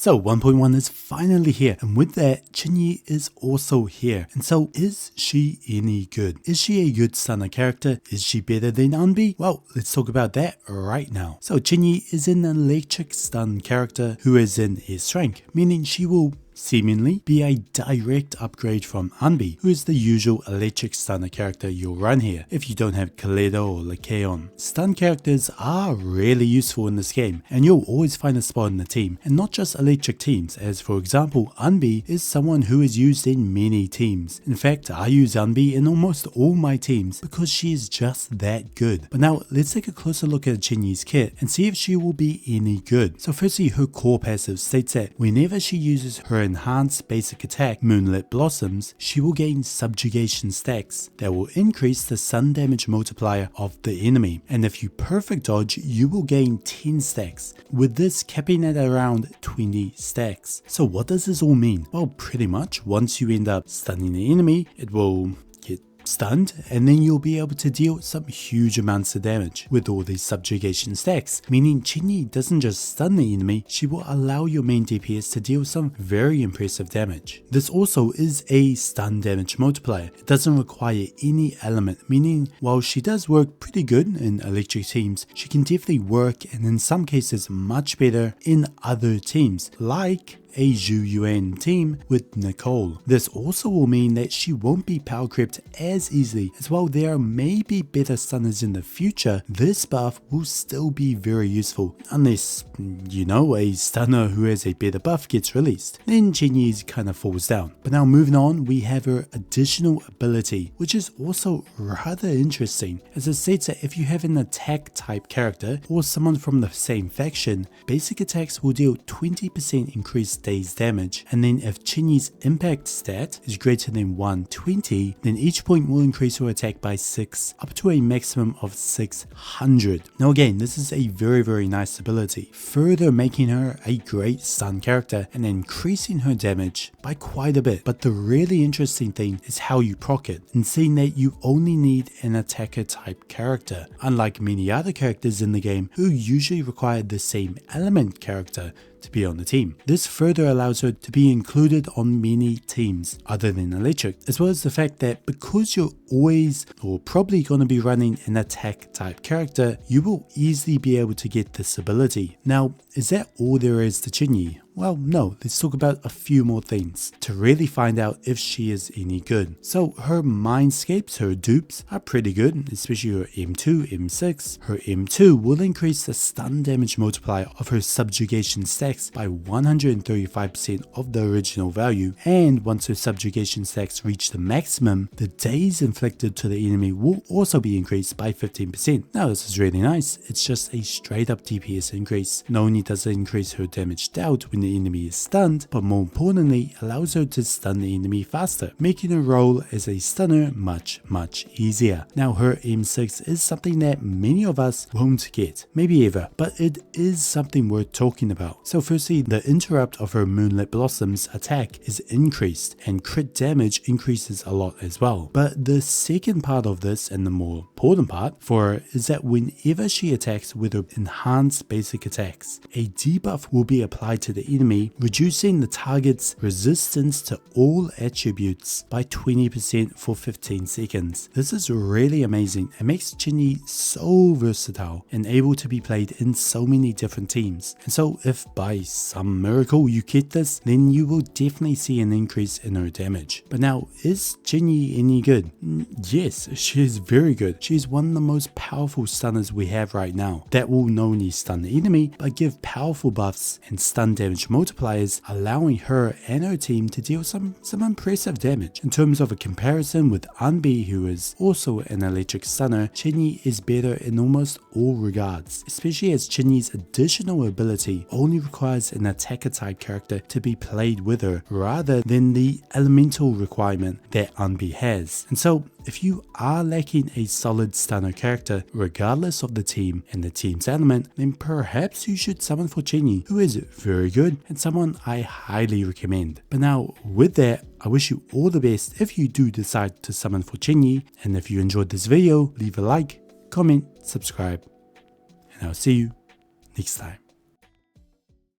So 1.1 is finally here, and with that, Qingyi is also here. And so is she any good? Is she a good stunner character? Is she better than Anbi? Well, let's talk about that right now. So Qingyi is an electric stun character who is in S rank, meaning she will seemingly be a direct upgrade from Anbi, who is the usual electric stunner character you'll run here if you don't have Kaledo or Lycaon. Stun characters are really useful in this game, and you'll always find a spot in the team, and not just electric teams, as for example Anbi is someone who is used in many teams. In fact, I use Anbi in almost all my teams because she is just that good. But now let's take a closer look at Qingyi's kit and see if she will be any good. So firstly, her core passive states that whenever she uses her enhanced basic attack, Moonlit Blossoms, she will gain subjugation stacks that will increase the stun damage multiplier of the enemy, and if you perfect dodge, you will gain 10 stacks, with this capping at around 20 stacks. So what does this all mean? Well, pretty much once you end up stunning the enemy, it will get stunned, and then you'll be able to deal some huge amounts of damage with all these subjugation stacks, meaning Qingyi doesn't just stun the enemy, she will allow your main DPS to deal some very impressive damage. This also is a stun damage multiplier. It doesn't require any element, meaning while she does work pretty good in electric teams, she can definitely work, and in some cases much better, in other teams like a Zhu Yuan team with Nicole. This also will mean that she won't be power crept as easily, as while there may be better stunners in the future, this buff will still be very useful, unless, you know, a stunner who has a better buff gets released. Then Qingyi kind of falls down. But now moving on, we have her additional ability, which is also rather interesting, as it states that if you have an attack type character or someone from the same faction, basic attacks will deal 20% increased day's damage, and then if Qingyi's impact stat is greater than 120, then each point will increase her attack by 6 up to a maximum of 600. Now again, this is a very nice ability, further making her a great stun character and increasing her damage by quite a bit. But the really interesting thing is how you proc it, and seeing that you only need an attacker type character, unlike many other characters in the game who usually require the same element character to be on the team. This further allows her to be included on many teams other than electric, as well as the fact that because you're always or probably going to be running an attack type character, you will easily be able to get this ability. Now, is that all there is to Qingyi? Well, no, let's talk about a few more things to really find out if she is any good. So her mindscapes, her dupes, are pretty good, especially her M2, M6. Her M2 will increase the stun damage multiplier of her subjugation stacks by 135% of the original value, and once her subjugation stacks reach the maximum, the days inflicted to the enemy will also be increased by 15%. Now this is really nice, it's just a straight up DPS increase. Not only does it increase her damage dealt when the enemy is stunned, but more importantly allows her to stun the enemy faster, making her role as a stunner much easier. Now her M6 is something that many of us won't get, maybe ever, but it is something worth talking about. So firstly, the interrupt of her Moonlit Blossoms attack is increased, and crit damage increases a lot as well. But the second part of this, and the more important part for her, is that whenever she attacks with her enhanced basic attacks, a debuff will be applied to the enemy, reducing the target's resistance to all attributes by 20% for 15 seconds. This is really amazing and makes Qingyi so versatile and able to be played in so many different teams. And so if by some miracle you get this, then you will definitely see an increase in her damage. But now, is Qingyi any good? Yes, she is very good. She is one of the most powerful stunners we have right now that will not only stun the enemy but give powerful buffs and stun damage multipliers, allowing her and her team to deal some impressive damage. In terms of a comparison with Anbi, who is also an electric stunner, Qingyi is better in almost all regards, especially as Qingyi's additional ability only requires an attacker type character to be played with her rather than the elemental requirement that Anbi has. And so if you are lacking a solid stunner character regardless of the team and the team's element, then perhaps you should summon for Qingyi, who is very good and someone I highly recommend. But now with that, I wish you all the best if you do decide to summon for Qingyi, and if you enjoyed this video, leave a like, comment, subscribe, and I'll see you next time.